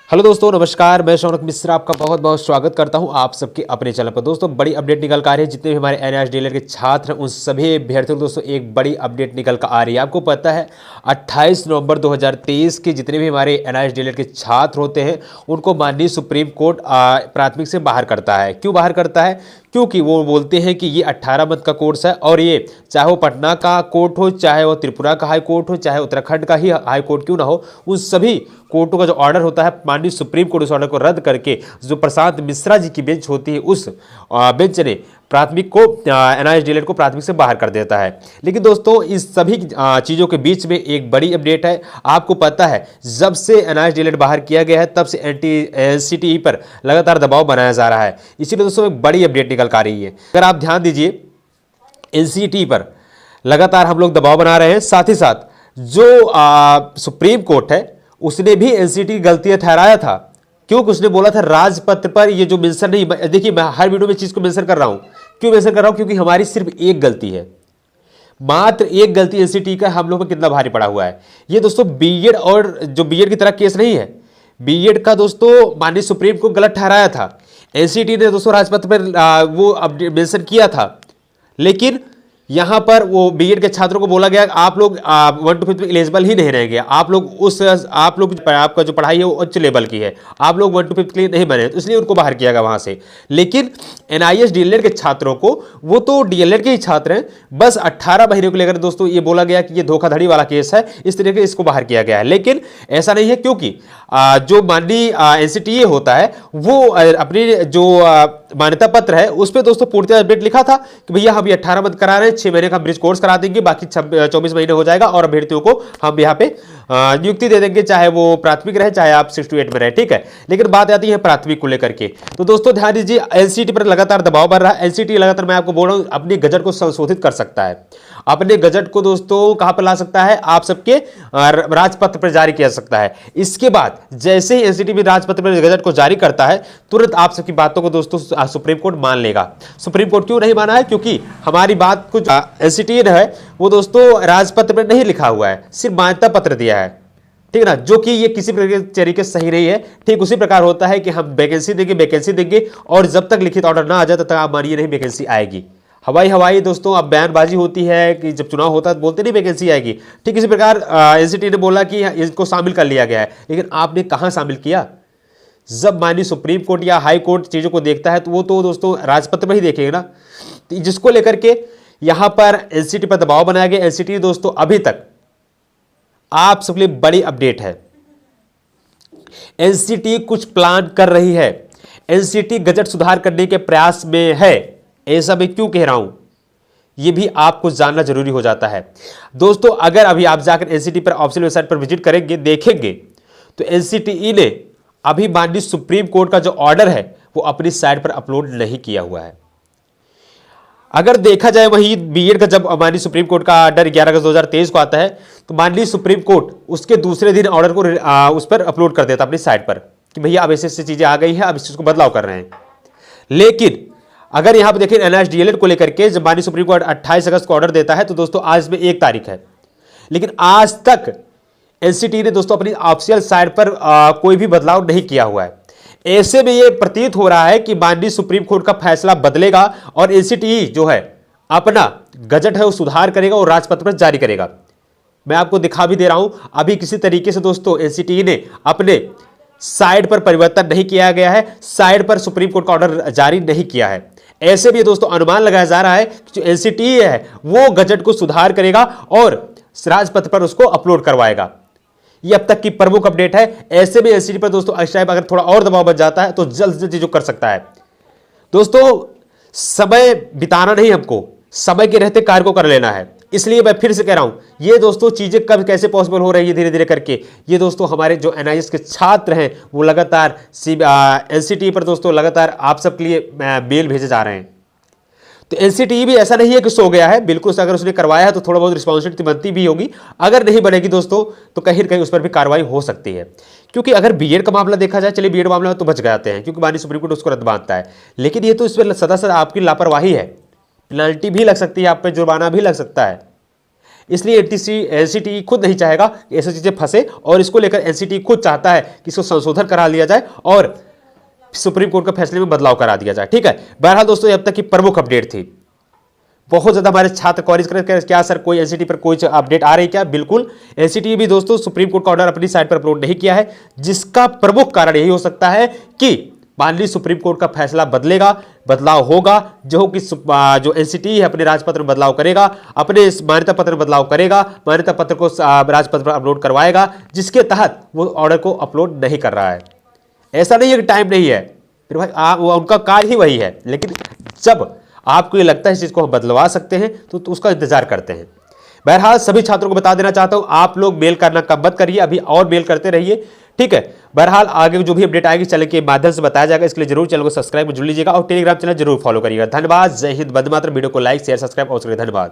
Hello दोस्तों, नमस्कार। मैं शौनक मिश्रा आपका बहुत बहुत स्वागत करता हूं आप सबके अपने चैनल पर। दोस्तों, बड़ी अपडेट निकल कर आ रही है। जितने भी हमारे एनआईएस डीएलएड के छात्र हैं उन सभी अभ्यर्थियों को दोस्तों एक बड़ी अपडेट निकल कर आ रही है। आपको पता है 28 नवंबर 2023 के जितने भी हमारे एनआईएस डीएलएड के छात्र होते हैं उनको माननीय सुप्रीम कोर्ट प्राथमिक से बाहर करता है। क्यों बाहर करता है? क्योंकि वो बोलते हैं कि ये 18 मंथ का कोर्स है और ये चाहे वो पटना का कोर्ट हो, चाहे वो त्रिपुरा का हाई कोर्ट हो, चाहे उत्तराखंड का ही हाई कोर्ट क्यों ना हो, उन सभी कोर्टों का जो ऑर्डर होता है माननीय सुप्रीम कोर्ट उस ऑर्डर को रद्द करके जो प्रशांत मिश्रा जी की बेंच होती है उस बेंच ने प्राथमिक को एनआईएस डीएलएड को प्राथमिक से बाहर कर देता है। लेकिन दोस्तों, इस सभी चीज़ों के बीच में एक बड़ी अपडेट है। आपको पता है जब से एनआईएस डीएलएड बाहर किया गया है तब से एनसीटीई पर लगातार दबाव बनाया जा रहा है। इसीलिए दोस्तों एक बड़ी अपडेट निकल कर आ रही है। अगर आप ध्यान दीजिए, एनसीटीई पर लगातार हम लोग दबाव बना रहे हैं। साथ ही साथ जो सुप्रीम कोर्ट है उसने भी एनसीटीई गलतियां ठहराया था। क्योंकि उसने बोला था राजपत्र पर ये जो मेंशन नहीं, देखिए मैं हर वीडियो में चीज को मेंशन कर रहा हूं। क्यों मेंशन कर रहा हूं? क्योंकि हमारी सिर्फ एक गलती है, मात्र एक गलती एनसीटीई का हम लोग पर कितना भारी पड़ा हुआ है। ये दोस्तों बीएड और जो बीएड की तरह केस नहीं है। बीएड का दोस्तों माननीय सुप्रीम को गलत ठहराया था। एनसीटीई ने दोस्तों राजपत्र पर वो मेंशन किया था, लेकिन यहां पर वो बीएड के छात्रों को बोला गया आप लोग 1 to 5 में एलिजिबल ही नहीं रहेंगे। आप लोग आपका जो पढ़ाई है वो उच्च लेवल की है, आप लोग 1 to 5 के लिए नहीं बने, तो इसलिए उनको बाहर किया गया वहां से। लेकिन एनआईएस डीएलएड के छात्रों को, वो तो डीएलएड के ही छात्र हैं, बस 18 महीने को लेकर दोस्तों ये बोला गया कि ये धोखाधड़ी वाला केस है, इस तरीके से इसको बाहर किया गया है। लेकिन ऐसा नहीं है, क्योंकि जो माननीय एनसीटीई होता है वो अपनी जो मान्यता पत्र है उस पर दोस्तों पूर्ति अपडेट लिखा था कि भैया हम ये 18 मंथ करा रहे हैं, 6 महीने का ब्रिज कोर्स करा देंगे, बाकी 24 महीने हो जाएगा और अभ्यर्थियों को हम यहाँ पे नियुक्ति दे देंगे, चाहे वो प्राथमिक रहे चाहे आप 6 to 8 में रहे। ठीक है, लेकिन बात आती है प्राथमिक को लेकर के। तो दोस्तों ध्यान दीजिए, एनसीटीई पर लगातार दबाव बढ़ रहा है। एनसीटीई लगातार, मैं आपको बोल रहा हूं, अपनी गजट को संशोधित कर सकता है। अपने गजट को दोस्तों कहां पर ला सकता है? आप सबके राजपत्र पर जारी किया सकता है। इसके बाद जैसे ही एनसीटीई राजपत्र पर गजट को जारी करता है तुरंत आप सबकी बातों को दोस्तों सुप्रीम कोर्ट मान लेगा। सुप्रीम कोर्ट क्यों नहीं माना है? क्योंकि हमारी बात को एनसीटीई है वो दोस्तों राजपत्र पर नहीं लिखा हुआ है, सिर्फ मान्यता पत्र दिया है। ठीक है ना, जो कि ये किसी तरीके से सही नहीं है। ठीक उसी प्रकार होता है कि हम वैकेंसी देंगे और जब तक लिखित ऑर्डर ना आ जाए तब तक आप मानिए नहीं वैकेंसी आएगी। हवाई दोस्तों अब बयानबाजी होती है कि जब चुनाव होता है बोलते नहीं वैकेंसी आएगी। ठीक इसी प्रकार एनसीटीई ने बोला कि इसको शामिल कर लिया गया है, लेकिन आपने कहां शामिल किया? जब माननीय सुप्रीम कोर्ट या हाई कोर्ट चीजों को देखता है तो वो तो दोस्तों राजपत्र में ही देखेगा ना। तो जिसको लेकर के यहां पर एनसीटीई पर दबाव बनाया गया। एनसीटीई दोस्तों अभी तक आप सबके लिए बड़ी अपडेट है, एनसीटीई कुछ प्लान कर रही है। एनसीटीई गजट सुधार करने के प्रयास में है। ऐसा मैं क्यों कह रहा हूं, यह भी आपको जानना जरूरी हो जाता है। दोस्तों अगर अभी आप जाकर एनसीटीई पर ऑफिशियल वेबसाइट पर विजिट करेंगे, देखेंगे तो एनसीटीई ने अभी माननीय सुप्रीम कोर्ट का जो ऑर्डर है वो अपनी साइट पर अपलोड नहीं किया हुआ है। अगर देखा जाए वही बीएड का जब माननीय सुप्रीम कोर्ट का ऑर्डर 11 अगस्त 2023 को आता है तो माननीय सुप्रीम कोर्ट उसके दूसरे दिन ऑर्डर को उस पर अपलोड कर देता अपनी साइट पर कि भैया अब ऐसे चीजें आ गई हैं, अब इस चीज को बदलाव कर रहे हैं। लेकिन अगर यहां पर देखें एनआईएस डीएलएड को लेकर के जब माननीय सुप्रीम कोर्ट 28 अगस्त को ऑर्डर देता है तो दोस्तों आज में 1 तारीख है, लेकिन आज तक एनसीटीई ने दोस्तों अपनी ऑफिशियल साइट पर कोई भी बदलाव नहीं किया हुआ है। ऐसे में यह प्रतीत हो रहा है कि माननीय सुप्रीम कोर्ट का फैसला बदलेगा और एनसीटीई जो है अपना गजट है वो सुधार करेगा और राजपत्र पर जारी करेगा। मैं आपको दिखा भी दे रहा हूं, अभी किसी तरीके से दोस्तों एनसीटीई ने अपने साइट पर परिवर्तन नहीं किया गया है, साइट पर सुप्रीम कोर्ट का ऑर्डर जारी नहीं किया है। ऐसे भी दोस्तों अनुमान लगाया जा रहा है कि जो एनसीटीई है वो गजट को सुधार करेगा और राजपत्र पर उसको अपलोड करवाएगा। ये अब तक की प्रमुख अपडेट है। ऐसे में एनसीटीई पर दोस्तों इस टाइम अगर थोड़ा और दबाव बच जाता है तो जल्द से जल्द चीजों कर सकता है। दोस्तों समय बिताना नहीं, हमको समय के रहते कार्य को कर लेना है। इसलिए मैं फिर से कह रहा हूं, ये दोस्तों चीजें कब कैसे पॉसिबल हो रही है धीरे धीरे करके, ये दोस्तों हमारे जो एनआईएस के छात्र हैं वो लगातार एनसीटीई पर दोस्तों लगातार आप सबके लिए मेल भेजे जा रहे हैं। तो एनसीटीई भी ऐसा नहीं है कि सो गया है, बिल्कुल अगर उसने करवाया है तो थोड़ा बहुत रिस्पॉन्सिबिलिटी बनती भी होगी। अगर नहीं बनेगी दोस्तों तो कहीं ना कहीं उस पर भी कार्रवाई हो सकती है। क्योंकि अगर बीएड का मामला देखा जाए, चलिए बीएड मामला में तो बच जाते हैं क्योंकि माननीय सुप्रीम कोर्ट उसको रद्द मानता है, लेकिन ये तो इसमें सदा आपकी लापरवाही है, पेनल्टी भी लग सकती है, आप पे जुर्माना भी लग सकता है। इसलिए एनसीटीई खुद नहीं चाहेगा कि ऐसी चीजें फंसे, और इसको लेकर एनसीटीई खुद चाहता है कि इसको संशोधन करा लिया जाए और सुप्रीम कोर्ट के फैसले में बदलाव करा दिया जाए। ठीक है, बहरहाल दोस्तों अब तक की प्रमुख अपडेट थी। बहुत ज्यादा हमारे छात्र क्वेरीज कर क्या सर कोई एनसीटी पर कोई अपडेट आ रही क्या? बिल्कुल, एनसीटी भी दोस्तों सुप्रीम कोर्ट का ऑर्डर अपनी साइट पर अपलोड नहीं किया है, जिसका प्रमुख कारण यही हो सकता है कि मान ली सुप्रीम कोर्ट का फैसला बदलेगा, बदलाव होगा, जो एनसीटी है अपने राजपत्र में बदलाव करेगा, अपने मान्यता पत्र में बदलाव करेगा, मान्यता पत्र को राजपत्र पर अपलोड करवाएगा, जिसके तहत वो ऑर्डर को अपलोड नहीं कर रहा है। ऐसा नहीं है कि टाइम नहीं है, फिर भाई उनका कार्य ही वही है, लेकिन जब आपको ये लगता है इस चीज को हम बदलवा सकते हैं तो उसका इंतजार करते हैं। बहरहाल सभी छात्रों को बता देना चाहता हूं, आप लोग मेल करना कम मत करिए, अभी और मेल करते रहिए। ठीक है, बहरहाल आगे जो भी अपडेट आएगी चैनल के माध्यम से बताया जाएगा, इसके लिए जरूर चैनल को सब्सक्राइब जुड़ लीजिएगा और टेलीग्राम चैनल जरूर फॉलो करिएगा। धन्यवाद, जय हिंद, वंदे मातरम। वीडियो को लाइक शेयर सब्सक्राइब और धन्यवाद।